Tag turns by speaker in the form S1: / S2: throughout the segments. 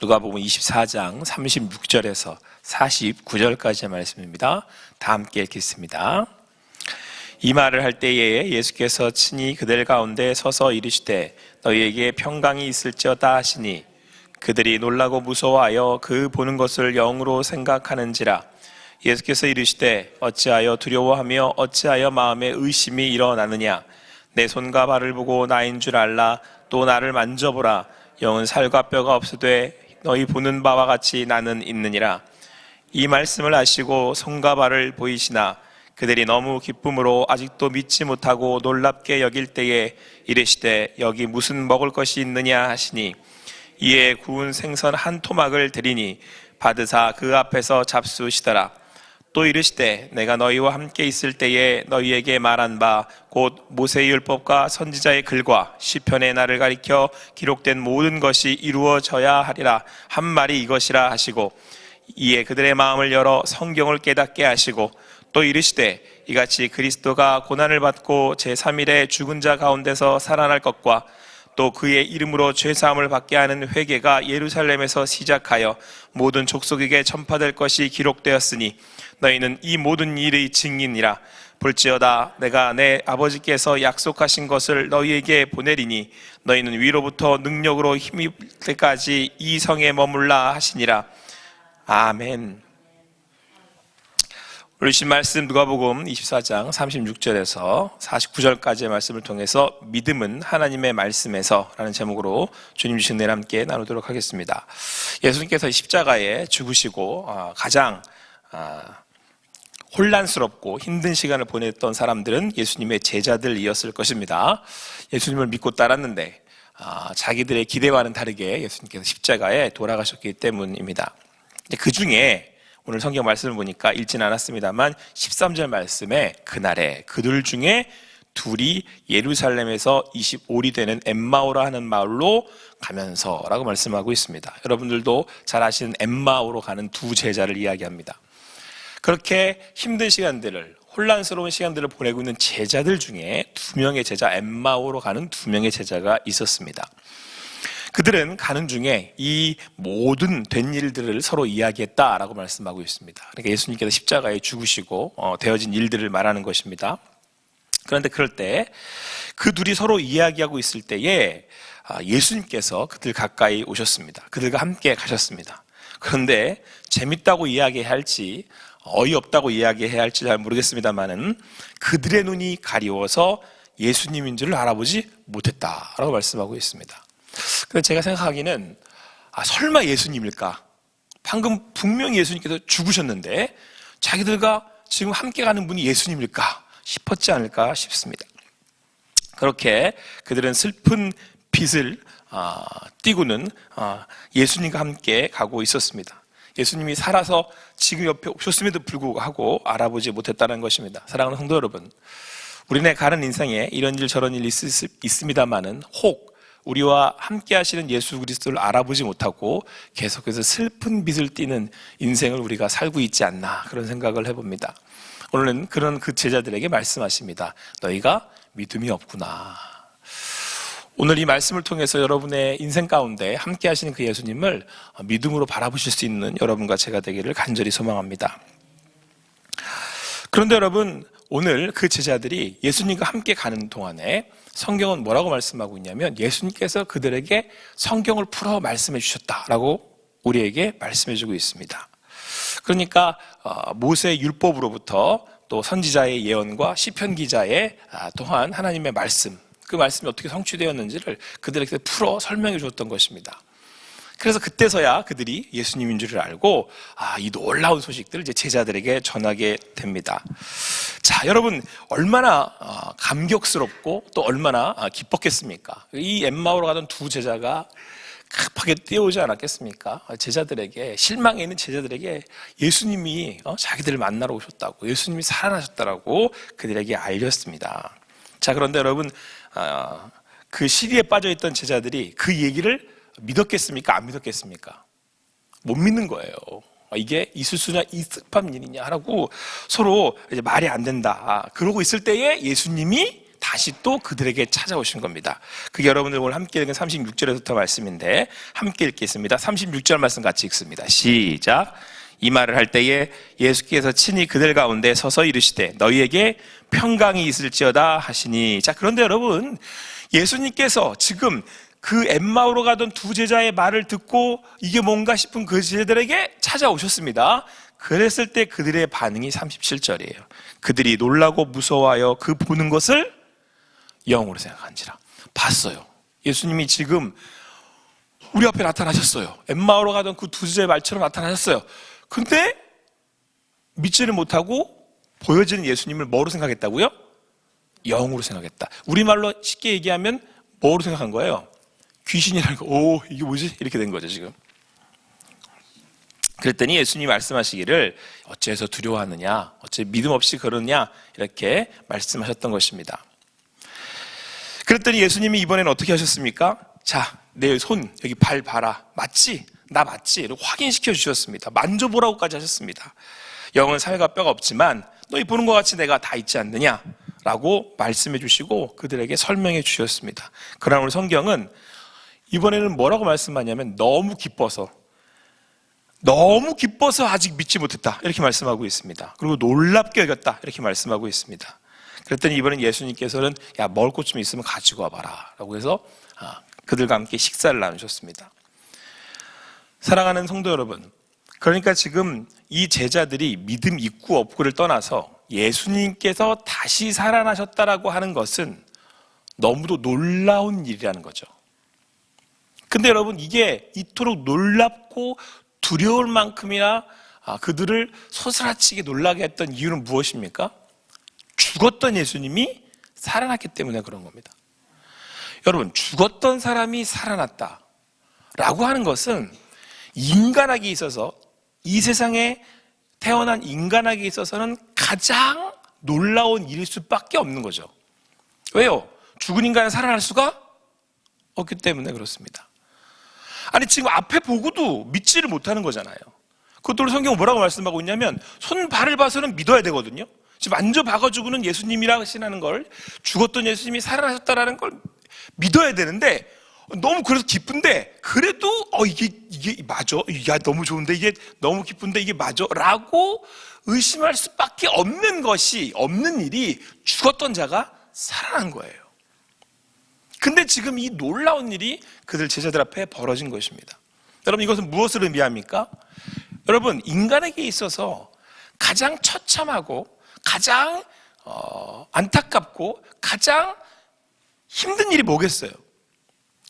S1: 누가복음 24장 36절에서 49절까지의 말씀입니다. 다 함께 읽겠습니다. 이 말을 할 때에 예수께서 친히 그들 가운데 서서 이르시되 너희에게 평강이 있을지어다 하시니 그들이 놀라고 무서워하여 그 보는 것을 영으로 생각하는지라. 예수께서 이르시되 어찌하여 두려워하며 어찌하여 마음에 의심이 일어나느냐. 내 손과 발을 보고 나인 줄 알라. 또 나를 만져보라. 영은 살과 뼈가 없으되 너희 보는 바와 같이 나는 있느니라. 이 말씀을 하시고 손과 발을 보이시나 그들이 너무 기쁨으로 아직도 믿지 못하고 놀랍게 여길 때에 이르시되 여기 무슨 먹을 것이 있느냐 하시니 이에 구운 생선 한 토막을 드리니 받으사 그 앞에서 잡수시더라. 또 이르시되 내가 너희와 함께 있을 때에 너희에게 말한 바 곧 모세의 율법과 선지자의 글과 시편의 나를 가리켜 기록된 모든 것이 이루어져야 하리라 한 말이 이것이라 하시고 이에 그들의 마음을 열어 성경을 깨닫게 하시고 또 이르시되 이같이 그리스도가 고난을 받고 제3일에 죽은 자 가운데서 살아날 것과 또 그의 이름으로 죄사함을 받게 하는 회개가 예루살렘에서 시작하여 모든 족속에게 전파될 것이 기록되었으니 너희는 이 모든 일의 증인이라. 볼지어다 내가 내 아버지께서 약속하신 것을 너희에게 보내리니 너희는 위로부터 능력으로 힘입을 때까지 이 성에 머물라 하시니라. 아멘. 오늘 주신 말씀 누가복음 24장 36절에서 49절까지의 말씀을 통해서 믿음은 하나님의 말씀에서 라는 제목으로 주님 주신 은혜를 함께 나누도록 하겠습니다. 예수님께서 십자가에 죽으시고 가장 혼란스럽고 힘든 시간을 보냈던 사람들은 예수님의 제자들이었을 것입니다. 예수님을 믿고 따랐는데 자기들의 기대와는 다르게 예수님께서 십자가에 돌아가셨기 때문입니다. 그 중에 오늘 성경 말씀을 보니까 읽지는 않았습니다만 13절 말씀에 그날에 그들 중에 둘이 예루살렘에서 25리 되는 엠마오라 하는 마을로 가면서 라고 말씀하고 있습니다. 여러분들도 잘 아시는 엠마오로 가는 두 제자를 이야기합니다. 그렇게 힘든 시간들을, 혼란스러운 시간들을 보내고 있는 제자들 중에 두 명의 제자, 엠마오로 가는 두 명의 제자가 있었습니다. 그들은 가는 중에 이 모든 된 일들을 서로 이야기했다라고 말씀하고 있습니다. 그러니까 예수님께서 십자가에 죽으시고 되어진 일들을 말하는 것입니다. 그런데 그럴 때 그 둘이 서로 이야기하고 있을 때에 예수님께서 그들 가까이 오셨습니다. 그들과 함께 가셨습니다. 그런데 재밌다고 이야기해야 할지 어이없다고 이야기해야 할지 잘 모르겠습니다만은 그들의 눈이 가리워서 예수님인 줄을 알아보지 못했다라고 말씀하고 있습니다. 근데 제가 생각하기는 설마 예수님일까? 방금 분명히 예수님께서 죽으셨는데 자기들과 지금 함께 가는 분이 예수님일까 싶었지 않을까 싶습니다. 그렇게 그들은 슬픈 빛을 띠고는 예수님과 함께 가고 있었습니다. 예수님이 살아서 지금 옆에 오셨음에도 불구하고 알아보지 못했다는 것입니다. 사랑하는 성도 여러분, 우리네 가는 인생에 이런 일 저런 일이 있습니다마는 혹 우리와 함께 하시는 예수 그리스도를 알아보지 못하고 계속해서 슬픈 빛을 띠는 인생을 우리가 살고 있지 않나 그런 생각을 해봅니다. 오늘은 그런 그 제자들에게 말씀하십니다. 너희가 믿음이 없구나. 오늘 이 말씀을 통해서 여러분의 인생 가운데 함께 하시는 그 예수님을 믿음으로 바라보실 수 있는 여러분과 제가 되기를 간절히 소망합니다. 그런데 여러분, 오늘 그 제자들이 예수님과 함께 가는 동안에 성경은 뭐라고 말씀하고 있냐면 예수님께서 그들에게 성경을 풀어 말씀해 주셨다라고 우리에게 말씀해 주고 있습니다. 그러니까 모세의 율법으로부터 또 선지자의 예언과 시편 기자의 또한 하나님의 말씀, 그 말씀이 어떻게 성취되었는지를 그들에게 풀어 설명해 주었던 것입니다. 그래서 그때서야 그들이 예수님인 줄을 알고 이 놀라운 소식들을 이제 제자들에게 전하게 됩니다. 자, 여러분 얼마나 감격스럽고 또 얼마나 기뻤겠습니까? 이 엠마오로 가던 두 제자가 급하게 뛰어오지 않았겠습니까? 제자들에게, 실망해 있는 제자들에게 예수님이 자기들을 만나러 오셨다고, 예수님이 살아나셨다라고 그들에게 알렸습니다. 자, 그런데 여러분 그 시리에 빠져있던 제자들이 그 얘기를 믿었겠습니까? 안 믿었겠습니까? 못 믿는 거예요. 이게 있을 수냐, 있을 법한 일이냐 하라고 서로 이제 말이 안 된다. 그러고 있을 때에 예수님이 다시 또 그들에게 찾아오신 겁니다. 그게 여러분들 오늘 함께 읽은 36절에서부터 말씀인데 함께 읽겠습니다. 36절 말씀 같이 읽습니다. 시작. 이 말을 할 때에 예수께서 친히 그들 가운데 서서 이르시되 너희에게 평강이 있을지어다 하시니. 자, 그런데 여러분, 예수님께서 지금 그 엠마오로 가던 두 제자의 말을 듣고 이게 뭔가 싶은 그 제자들에게 찾아오셨습니다. 그랬을 때 그들의 반응이 37절이에요. 그들이 놀라고 무서워하여 그 보는 것을 영으로 생각한지라. 봤어요. 예수님이 지금 우리 앞에 나타나셨어요. 엠마오로 가던 그 두 제자의 말처럼 나타나셨어요. 근데 믿지를 못하고 보여지는 예수님을 뭐로 생각했다고요? 영으로 생각했다. 우리말로 쉽게 얘기하면 뭐로 생각한 거예요? 귀신이라는 거. 오, 이게 뭐지? 이렇게 된 거죠, 지금. 그랬더니 예수님이 말씀하시기를 어째서 두려워하느냐, 어째 믿음 없이 그러느냐, 이렇게 말씀하셨던 것입니다. 그랬더니 예수님이 이번에는 어떻게 하셨습니까? 자, 내 손, 여기 발 봐라. 맞지? 나 맞지? 이렇게 확인시켜 주셨습니다. 만져보라고까지 하셨습니다. 영은 살과 뼈가 없지만 너희 보는 것 같이 내가 다 있지 않느냐? 라고 말씀해 주시고 그들에게 설명해 주셨습니다. 그러나 오늘 성경은 이번에는 뭐라고 말씀하냐면 너무 기뻐서 아직 믿지 못했다, 이렇게 말씀하고 있습니다. 그리고 놀랍게 여겼다, 이렇게 말씀하고 있습니다. 그랬더니 이번엔 예수님께서는 야, 먹을 것 좀 있으면 가지고 와봐라 라고 해서 그들과 함께 식사를 나누셨습니다. 사랑하는 성도 여러분, 그러니까 지금 이 제자들이 믿음 있고 없고를 떠나서 예수님께서 다시 살아나셨다라고 하는 것은 너무도 놀라운 일이라는 거죠. 근데 여러분, 이게 이토록 놀랍고 두려울 만큼이나 그들을 소스라치게 놀라게 했던 이유는 무엇입니까? 죽었던 예수님이 살아났기 때문에 그런 겁니다. 여러분, 죽었던 사람이 살아났다라고 하는 것은 인간에게 있어서, 이 세상에 태어난 인간에게 있어서는 가장 놀라운 일일 수밖에 없는 거죠. 왜요? 죽은 인간은 살아날 수가 없기 때문에 그렇습니다. 아니, 지금 앞에 보고도 믿지를 못하는 거잖아요. 그것도 성경은 뭐라고 말씀하고 있냐면 손 발을 봐서는 믿어야 되거든요. 지금 만져봐가지고는 예수님이라시는 걸, 죽었던 예수님이 살아나셨다라는 걸 믿어야 되는데, 너무 그래서 기쁜데 그래도 이게 맞아? 야, 너무 좋은데 이게 너무 기쁜데 이게 맞아? 라고 의심할 수밖에 없는 일이 죽었던 자가 살아난 거예요. 근데 지금 이 놀라운 일이 그들 제자들 앞에 벌어진 것입니다. 여러분, 이것은 무엇을 의미합니까? 여러분, 인간에게 있어서 가장 처참하고 가장 안타깝고 가장 힘든 일이 뭐겠어요?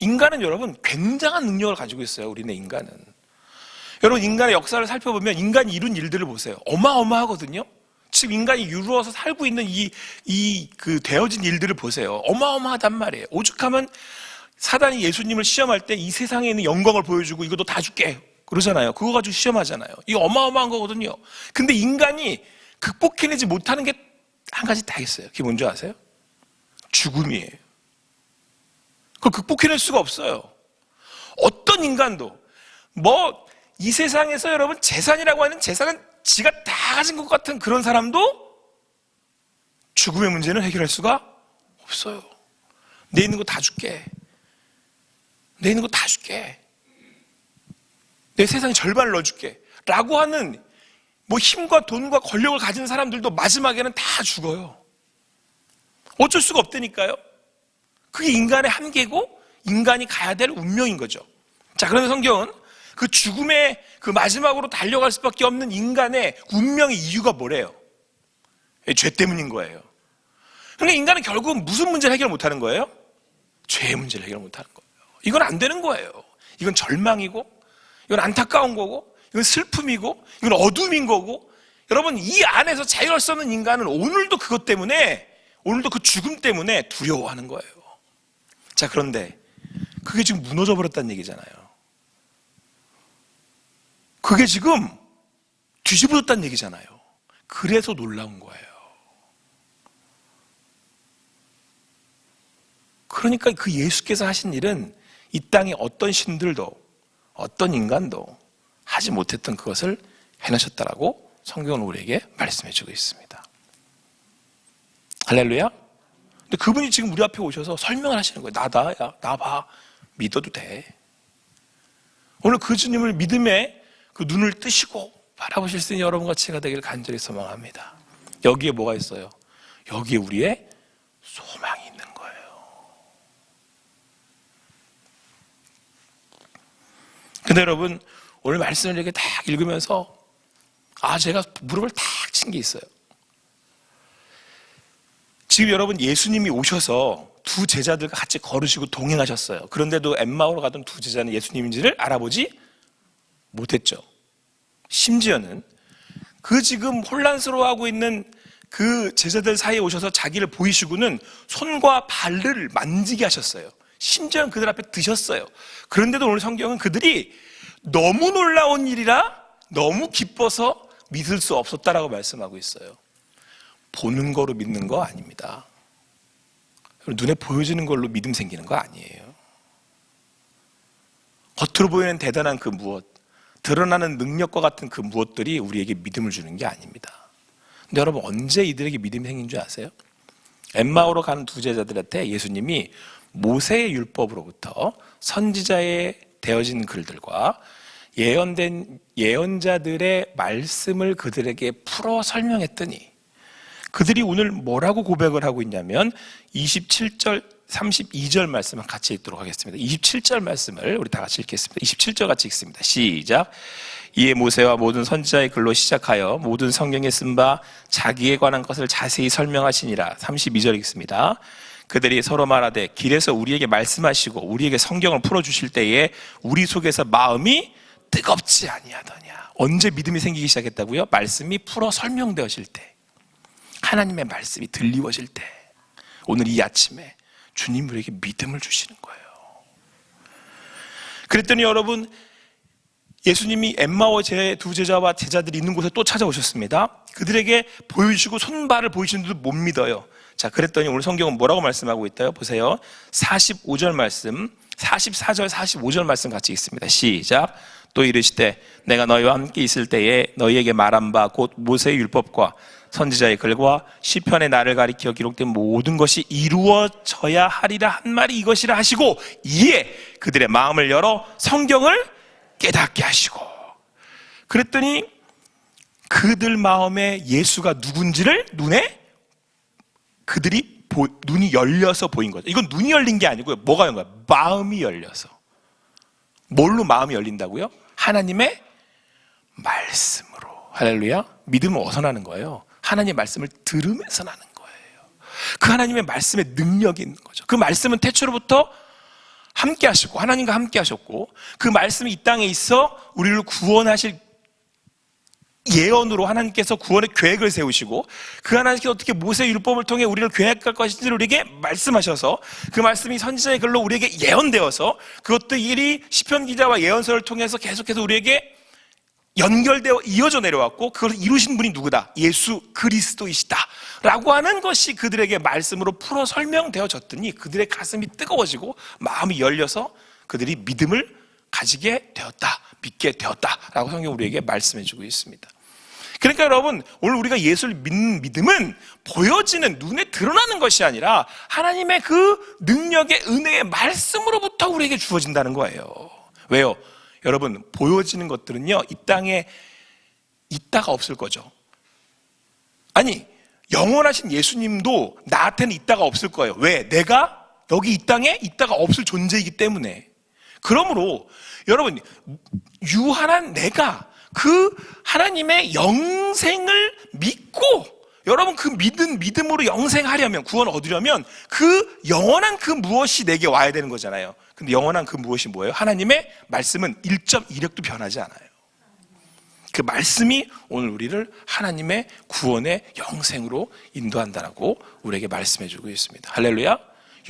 S1: 인간은 여러분 굉장한 능력을 가지고 있어요. 우리네 인간은. 여러분, 인간의 역사를 살펴보면 인간이 이룬 일들을 보세요. 어마어마하거든요. 지금 인간이 이루어서 살고 있는 그 되어진 일들을 보세요. 어마어마하단 말이에요. 오죽하면 사단이 예수님을 시험할 때 이 세상에 있는 영광을 보여주고 이거 너 다 줄게 그러잖아요. 그거 가지고 시험하잖아요. 이거 어마어마한 거거든요. 근데 인간이 극복해내지 못하는 게 한 가지 다 있어요. 그게 뭔지 아세요? 죽음이에요. 그걸 극복해낼 수가 없어요. 어떤 인간도 이 세상에서 여러분 재산이라고 하는 재산은 지가 다 가진 것 같은 그런 사람도 죽음의 문제는 해결할 수가 없어요. 내 있는 거 다 줄게. 내 있는 거 다 줄게. 내 세상의 절반을 넣어줄게. 라고 하는 힘과 돈과 권력을 가진 사람들도 마지막에는 다 죽어요. 어쩔 수가 없다니까요. 그게 인간의 한계고 인간이 가야 될 운명인 거죠. 자, 그런데 성경은 그 죽음의 그 마지막으로 달려갈 수밖에 없는 인간의 운명의 이유가 뭐래요? 죄 때문인 거예요. 그러니까 인간은 결국은 무슨 문제를 해결 못하는 거예요? 죄의 문제를 해결 못하는 거예요. 이건 안 되는 거예요. 이건 절망이고, 이건 안타까운 거고, 이건 슬픔이고, 이건 어둠인 거고. 여러분, 이 안에서 자유할 수 없는 인간은 오늘도 그것 때문에, 오늘도 그 죽음 때문에 두려워하는 거예요. 자, 그런데 그게 지금 무너져 버렸다는 얘기잖아요. 그게 지금 뒤집어졌다는 얘기잖아요. 그래서 놀라운 거예요. 그러니까 그 예수께서 하신 일은 이 땅에 어떤 신들도 어떤 인간도 하지 못했던 그것을 해내셨다라고 성경은 우리에게 말씀해 주고 있습니다. 할렐루야. 근데 그분이 지금 우리 앞에 오셔서 설명을 하시는 거예요. 나다, 야, 나 봐. 믿어도 돼. 오늘 그 주님을 믿음에 그 눈을 뜨시고 바라보실 수 있는 여러분과 제가 되기를 간절히 소망합니다. 여기에 뭐가 있어요? 여기에 우리의 소망이 있는 거예요. 근데 여러분, 오늘 말씀을 이렇게 딱 읽으면서 제가 무릎을 탁 친 게 있어요. 지금 여러분, 예수님이 오셔서 두 제자들과 같이 걸으시고 동행하셨어요. 그런데도 엠마오로 가던 두 제자는 예수님인지를 알아보지 못했죠. 심지어는 그 지금 혼란스러워하고 있는 그 제자들 사이에 오셔서 자기를 보이시고는 손과 발을 만지게 하셨어요. 심지어는 그들 앞에 드셨어요. 그런데도 오늘 성경은 그들이 너무 놀라운 일이라 너무 기뻐서 믿을 수 없었다라고 말씀하고 있어요. 보는 거로 믿는 거 아닙니다. 눈에 보여지는 걸로 믿음 생기는 거 아니에요. 겉으로 보이는 대단한 그 무엇, 드러나는 능력과 같은 그 무엇들이 우리에게 믿음을 주는 게 아닙니다. 근데 여러분, 언제 이들에게 믿음이 생긴 줄 아세요? 엠마오로 가는 두 제자들한테 예수님이 모세의 율법으로부터 선지자의 되어진 글들과 예언된 예언자들의 말씀을 그들에게 풀어 설명했더니 그들이 오늘 뭐라고 고백을 하고 있냐면 27절, 32절 말씀을 같이 읽도록 하겠습니다. 27절 말씀을 우리 다 같이 읽겠습니다. 27절 같이 읽습니다. 시작. 이에 모세와 모든 선지자의 글로 시작하여 모든 성경에 쓴 바 자기에 관한 것을 자세히 설명하시니라. 32절 읽습니다. 그들이 서로 말하되 길에서 우리에게 말씀하시고 우리에게 성경을 풀어주실 때에 우리 속에서 마음이 뜨겁지 아니하더냐. 언제 믿음이 생기기 시작했다고요? 말씀이 풀어 설명되어질 때, 하나님의 말씀이 들리워질 때, 오늘 이 아침에 주님 우리에게 믿음을 주시는 거예요. 그랬더니 여러분, 예수님이 엠마오 두 제자와 제자들이 있는 곳에 또 찾아오셨습니다. 그들에게 보여주시고 손발을 보이시는데도 못 믿어요. 자, 그랬더니 오늘 성경은 뭐라고 말씀하고 있다요? 보세요. 45절 말씀, 44절, 45절 말씀 같이 읽습니다. 시작. 또 이르시되 내가 너희와 함께 있을 때에 너희에게 말한 바 곧 모세의 율법과 선지자의 글과 시편의 나를 가리켜 기록된 모든 것이 이루어져야 하리라 한 말이 이것이라 하시고 이에 그들의 마음을 열어 성경을 깨닫게 하시고. 그랬더니 그들 마음에 예수가 누군지를 눈에 그들이 눈이 열려서 보인 거죠. 이건 눈이 열린 게 아니고요. 뭐가 열린 거예요? 마음이 열려서. 뭘로 마음이 열린다고요? 하나님의 말씀으로. 할렐루야. 믿음은 어디서 나는 거예요? 하나님의 말씀을 들으면서 나는 거예요. 그 하나님의 말씀에 능력이 있는 거죠. 그 말씀은 태초로부터 함께 하셨고 하나님과 함께 하셨고 그 말씀이 이 땅에 있어 우리를 구원하실 예언으로 하나님께서 구원의 계획을 세우시고 그 하나님께서 어떻게 모세의 율법을 통해 우리를 계획할 것인지를 우리에게 말씀하셔서 그 말씀이 선지자의 글로 우리에게 예언되어서 그것들이 시편 기자와 예언서를 통해서 계속해서 우리에게 연결되어 이어져 내려왔고 그걸 이루신 분이 누구다? 예수 그리스도이시다 라고 하는 것이 그들에게 말씀으로 풀어 설명되어졌더니 그들의 가슴이 뜨거워지고 마음이 열려서 그들이 믿음을 가지게 되었다, 믿게 되었다라고 성경 우리에게 말씀해주고 있습니다. 그러니까 여러분, 오늘 우리가 예수를 믿는 믿음은 보여지는 눈에 드러나는 것이 아니라 하나님의 그 능력의 은혜의 말씀으로부터 우리에게 주어진다는 거예요. 왜요? 여러분, 보여지는 것들은요 이 땅에 있다가 없을 거죠. 아니, 영원하신 예수님도 나한테는 있다가 없을 거예요. 왜? 내가 여기 이 땅에 있다가 없을 존재이기 때문에. 그러므로 여러분, 유한한 내가 그 하나님의 영생을 믿고 여러분 그 믿음으로 영생하려면, 구원 얻으려면 그 영원한 그 무엇이 내게 와야 되는 거잖아요. 근데 영원한 그 무엇이 뭐예요? 하나님의 말씀은 1.2력도 변하지 않아요. 그 말씀이 오늘 우리를 하나님의 구원의 영생으로 인도한다라고 우리에게 말씀해주고 있습니다. 할렐루야.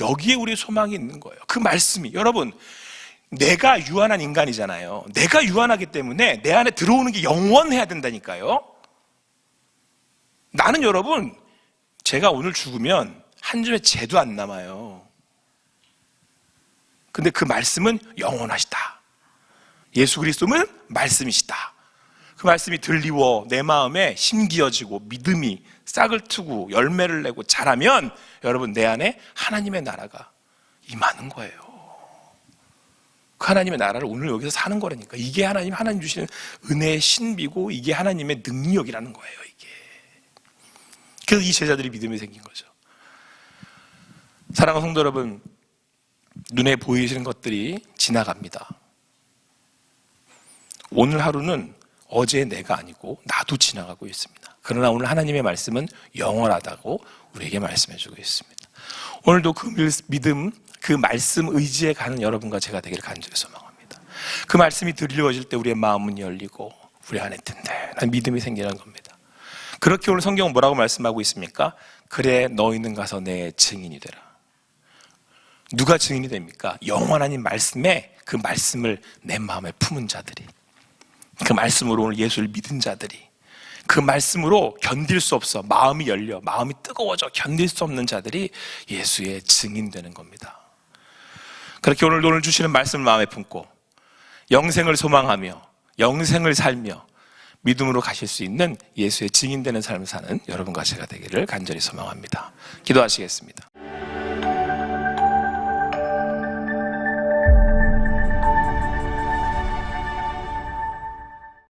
S1: 여기에 우리의 소망이 있는 거예요. 그 말씀이, 여러분, 내가 유한한 인간이잖아요. 내가 유한하기 때문에 내 안에 들어오는 게 영원해야 된다니까요. 나는 여러분, 제가 오늘 죽으면 한 줌의 죄도 안 남아요. 근데 그 말씀은 영원하시다. 예수 그리스도는 말씀이시다. 그 말씀이 들리워 내 마음에 심기어지고 믿음이 싹을 트고 열매를 내고 자라면 여러분 내 안에 하나님의 나라가 임하는 거예요. 그 하나님의 나라를 오늘 여기서 사는 거라니까. 이게 하나님 주시는 은혜의 신비고 이게 하나님의 능력이라는 거예요. 이게. 그래서 이 제자들이 믿음이 생긴 거죠. 사랑하는 성도 여러분, 눈에 보이시는 것들이 지나갑니다. 오늘 하루는 어제의 내가 아니고 나도 지나가고 있습니다. 그러나 오늘 하나님의 말씀은 영원하다고 우리에게 말씀해주고 있습니다. 오늘도 그 믿음, 그 말씀 의지에 가는 여러분과 제가 되기를 간절히 소망합니다. 그 말씀이 들려질 때 우리의 마음은 열리고 우리 안에 든든한 믿음이 생기는 겁니다. 그렇게 오늘 성경은 뭐라고 말씀하고 있습니까? 그래 너희는 가서 내 증인이 되라. 누가 증인이 됩니까? 영원한 말씀에 그 말씀을 내 마음에 품은 자들이, 그 말씀으로 오늘 예수를 믿은 자들이, 그 말씀으로 견딜 수 없어 마음이 열려 마음이 뜨거워져 견딜 수 없는 자들이 예수의 증인되는 겁니다. 그렇게 오늘 주시는 말씀을 마음에 품고 영생을 소망하며 영생을 살며 믿음으로 가실 수 있는 예수의 증인되는 삶을 사는 여러분과 제가 되기를 간절히 소망합니다. 기도하시겠습니다.